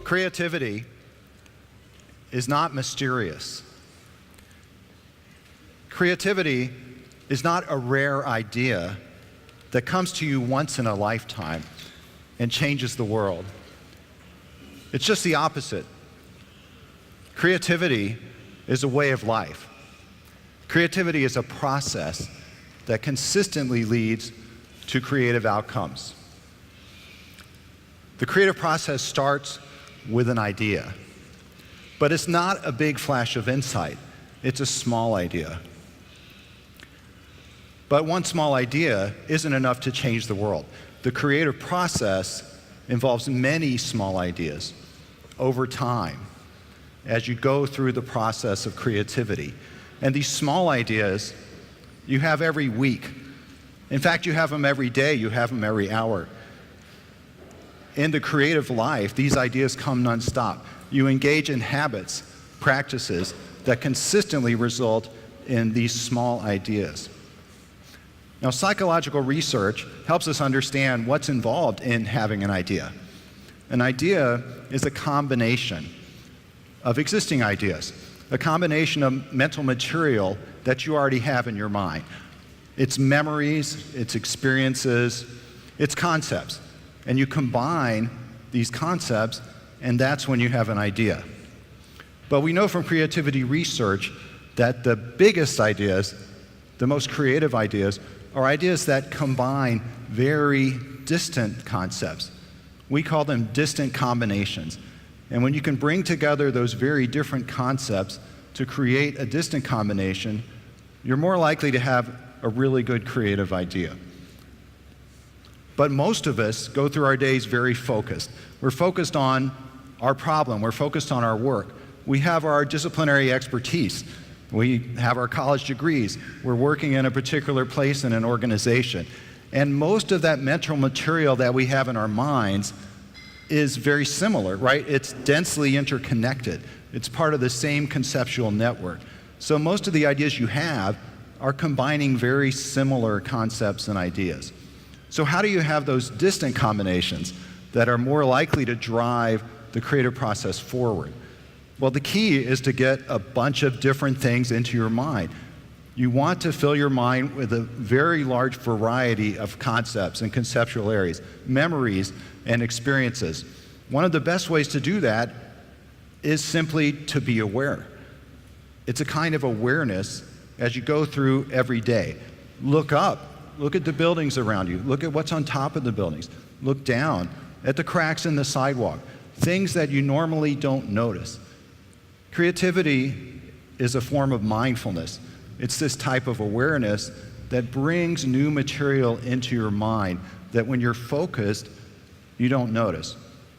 creativity is not mysterious. Creativity is not a rare idea that comes to you once in a lifetime and changes the world. It's just the opposite. Creativity is a way of life. Creativity is a process that consistently leads to creative outcomes. The creative process starts with an idea, but it's not a big flash of insight. It's a small idea. But one small idea isn't enough to change the world. The creative process involves many small ideas over time as you go through the process of creativity. And these small ideas you have every week. In fact, you have them every day, you have them every hour. In the creative life, these ideas come nonstop. You engage in habits, practices that consistently result in these small ideas. Now, psychological research helps us understand what's involved in having an idea. An idea is a combination of existing ideas, a combination of mental material that you already have in your mind. It's memories, it's experiences, it's concepts. And you combine these concepts, and that's when you have an idea. But we know from creativity research that the biggest ideas, the most creative ideas, are ideas that combine very distant concepts. We call them distant combinations. And when you can bring together those very different concepts to create a distant combination, you're more likely to have a really good creative idea. But most of us go through our days very focused. We're focused on our problem. We're focused on our work. We have our disciplinary expertise. We have our college degrees. We're working in a particular place in an organization. And most of that mental material that we have in our minds is very similar, right? It's densely interconnected. It's part of the same conceptual network. So most of the ideas you have are combining very similar concepts and ideas. So how do you have those distant combinations that are more likely to drive the creative process forward? Well, the key is to get a bunch of different things into your mind. You want to fill your mind with a very large variety of concepts and conceptual areas, memories and experiences. One of the best ways to do that is simply to be aware. It's a kind of awareness as you go through every day. Look up, look at the buildings around you, look at what's on top of the buildings, look down at the cracks in the sidewalk, things that you normally don't notice. Creativity is a form of mindfulness. It's this type of awareness that brings new material into your mind that when you're focused, you don't notice.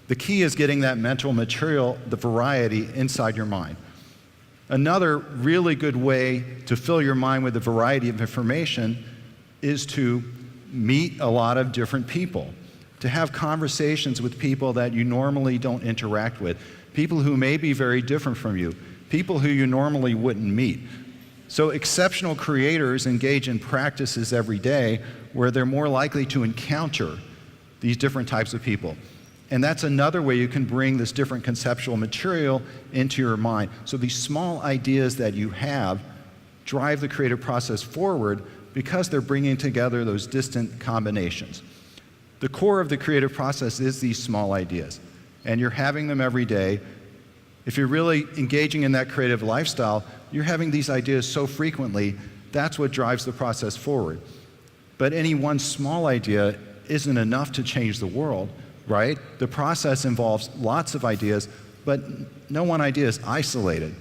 The key is getting that mental material, the variety, inside your mind. Another really good way to fill your mind with a variety of information is to meet a lot of different people, to have conversations with people that you normally don't interact with, people who may be very different from you, people who you normally wouldn't meet. So exceptional creators engage in practices every day where they're more likely to encounter these different types of people. And that's another way you can bring this different conceptual material into your mind. So these small ideas that you have drive the creative process forward because they're bringing together those distant combinations. The core of the creative process is these small ideas, and you're having them every day. If you're really engaging in that creative lifestyle, you're having these ideas so frequently, that's what drives the process forward. But any one small idea isn't enough to change the world, right? The process involves lots of ideas, but no one idea is isolated.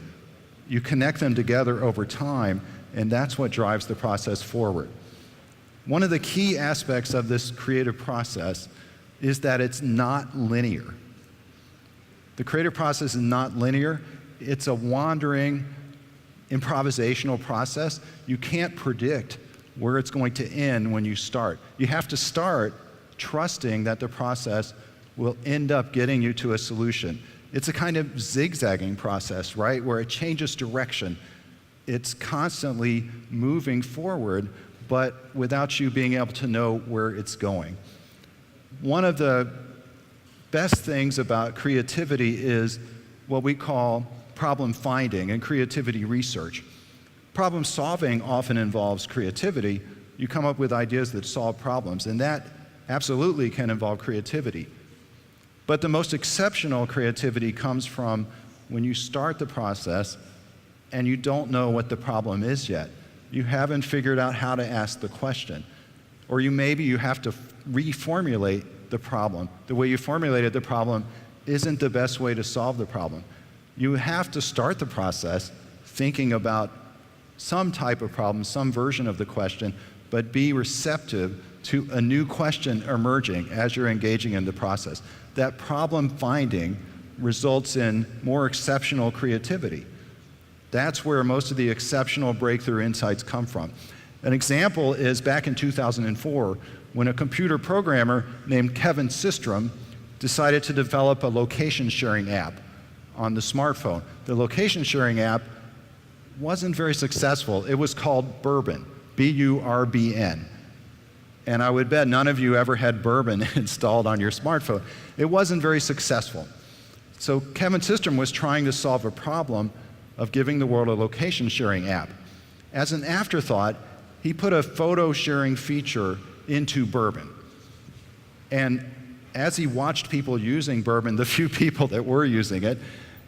You connect them together over time, and that's what drives the process forward. One of the key aspects of this creative process is that it's not linear. The creative process is not linear. It's a wandering, improvisational process. You can't predict where it's going to end when you start. You have to start trusting that the process will end up getting you to a solution. It's a kind of zigzagging process, right, where it changes direction. It's constantly moving forward, but without you being able to know where it's going. One of the best things about creativity is what we call problem finding and creativity research. Problem solving often involves creativity. You come up with ideas that solve problems, and that absolutely can involve creativity. But the most exceptional creativity comes from when you start the process and you don't know what the problem is yet. You haven't figured out how to ask the question. Or maybe you have to reformulate the problem. The way you formulated the problem isn't the best way to solve the problem. You have to start the process thinking about some type of problem, some version of the question, but be receptive to a new question emerging as you're engaging in the process. That problem finding results in more exceptional creativity. That's where most of the exceptional breakthrough insights come from. An example is back in 2004, when a computer programmer named Kevin Systrom decided to develop a location sharing app on the smartphone. The location sharing app wasn't very successful. It was called Bourbon, B-U-R-B-N. And I would bet none of you ever had Bourbon installed on your smartphone. It wasn't very successful. So Kevin Systrom was trying to solve a problem of giving the world a location sharing app. As an afterthought, he put a photo sharing feature into Bourbon. And as he watched people using Bourbon, the few people that were using it,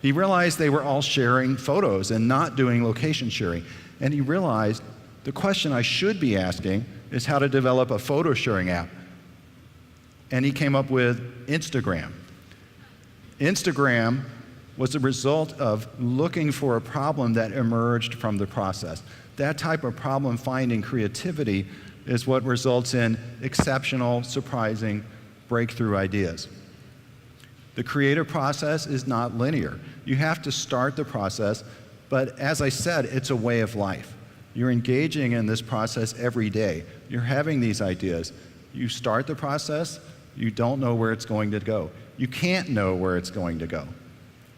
he realized they were all sharing photos and not doing location sharing. And he realized the question I should be asking is how to develop a photo sharing app. And he came up with Instagram. Instagram was the result of looking for a problem that emerged from the process. That type of problem finding creativity is what results in exceptional, surprising breakthrough ideas. The creative process is not linear. You have to start the process, but as I said, it's a way of life. You're engaging in this process every day. You're having these ideas. You start the process, you don't know where it's going to go. You can't know where it's going to go.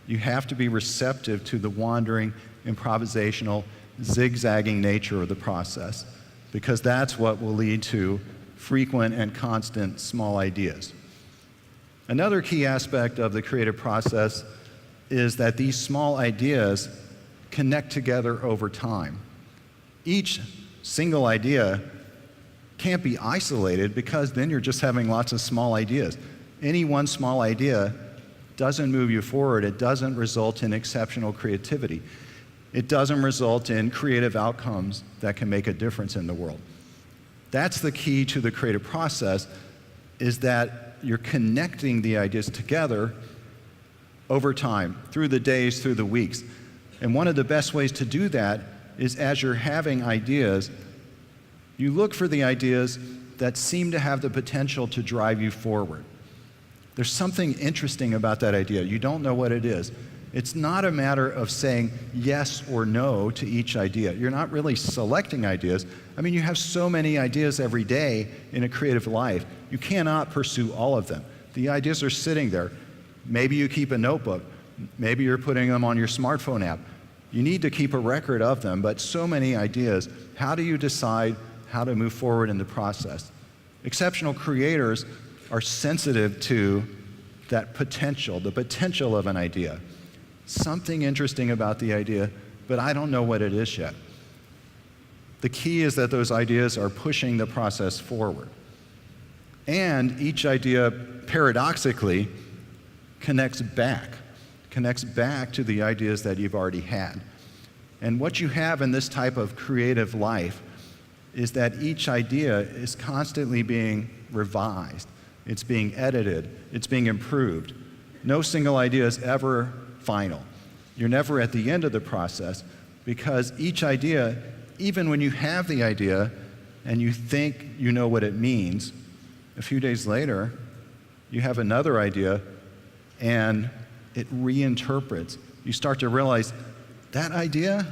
You have to be receptive to the wandering, improvisational, zigzagging nature of the process, because that's what will lead to frequent and constant small ideas. Another key aspect of the creative process is that these small ideas connect together over time. Each single idea can't be isolated, because then you're just having lots of small ideas. Any one small idea doesn't move you forward. It doesn't result in exceptional creativity. It doesn't result in creative outcomes that can make a difference in the world. That's the key to the creative process, is that you're connecting the ideas together over time, through the days, through the weeks. And one of the best ways to do that is, as you're having ideas, you look for the ideas that seem to have the potential to drive you forward. There's something interesting about that idea. You don't know what it is. It's not a matter of saying yes or no to each idea. You're not really selecting ideas. I mean, you have so many ideas every day in a creative life. You cannot pursue all of them. The ideas are sitting there. Maybe you keep a notebook. Maybe you're putting them on your smartphone app. You need to keep a record of them, but so many ideas. How do you decide how to move forward in the process? Exceptional creators are sensitive to that potential, the potential of an idea. Something interesting about the idea, but I don't know what it is yet. The key is that those ideas are pushing the process forward. And each idea, paradoxically, connects back to the ideas that you've already had. And what you have in this type of creative life is that each idea is constantly being revised. It's being edited. It's being improved. No single idea is ever final. You're never at the end of the process, because each idea, even when you have the idea and you think you know what it means, a few days later, you have another idea and it reinterprets. You start to realize, that idea,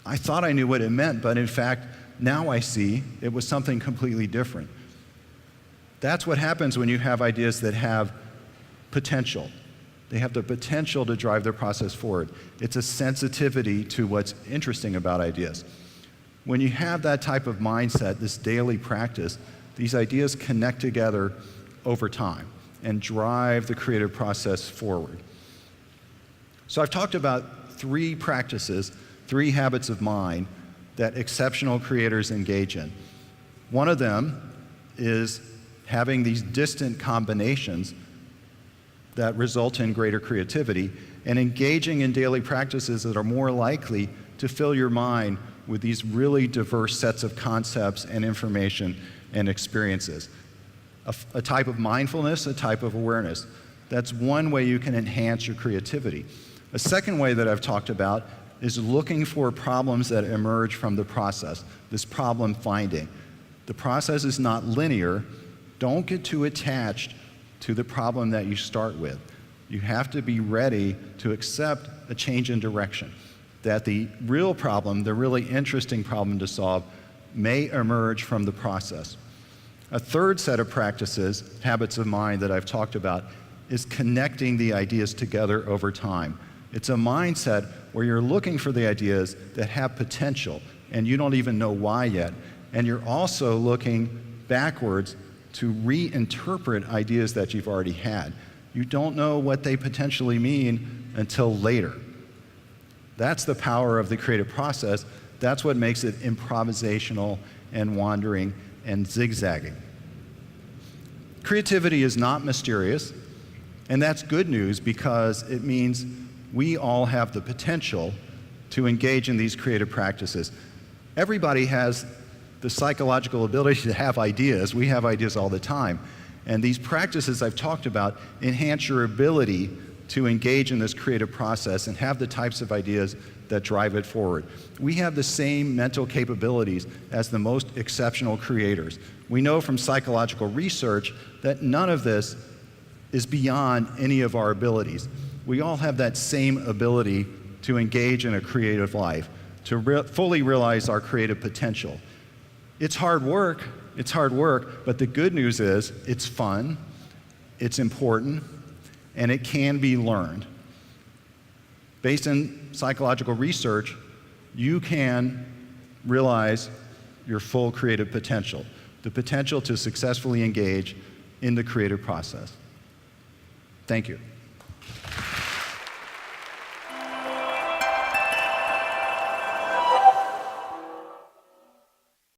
I thought I knew what it meant, but in fact, now I see it was something completely different. That's what happens when you have ideas that have potential. They have the potential to drive their process forward. It's a sensitivity to what's interesting about ideas. When you have that type of mindset, this daily practice, these ideas connect together over time. and drive the creative process forward. So I've talked about 3 practices, 3 habits of mind that exceptional creators engage in. One of them is having these distant combinations that result in greater creativity, and engaging in daily practices that are more likely to fill your mind with these really diverse sets of concepts and information and experiences. A type of mindfulness, a type of awareness. That's one way you can enhance your creativity. A second way that I've talked about is looking for problems that emerge from the process, this problem finding. The process is not linear. Don't get too attached to the problem that you start with. You have to be ready to accept a change in direction, that the real problem, the really interesting problem to solve, may emerge from the process. A third set of practices, habits of mind that I've talked about, is connecting the ideas together over time. It's a mindset where you're looking for the ideas that have potential, and you don't even know why yet, and you're also looking backwards to reinterpret ideas that you've already had. You don't know what they potentially mean until later. That's the power of the creative process. That's what makes it improvisational and wandering and zigzagging. Creativity is not mysterious, and that's good news because it means we all have the potential to engage in these creative practices. Everybody has the psychological ability to have ideas. We have ideas all the time. And these practices I've talked about enhance your ability to engage in this creative process and have the types of ideas that drive it forward. We have the same mental capabilities as the most exceptional creators. We know from psychological research that none of this is beyond any of our abilities. We all have that same ability to engage in a creative life, to fully realize our creative potential. It's hard work, but the good news is it's fun, it's important, and it can be learned. Based on psychological research, you can realize your full creative potential, the potential to successfully engage in the creative process. Thank you.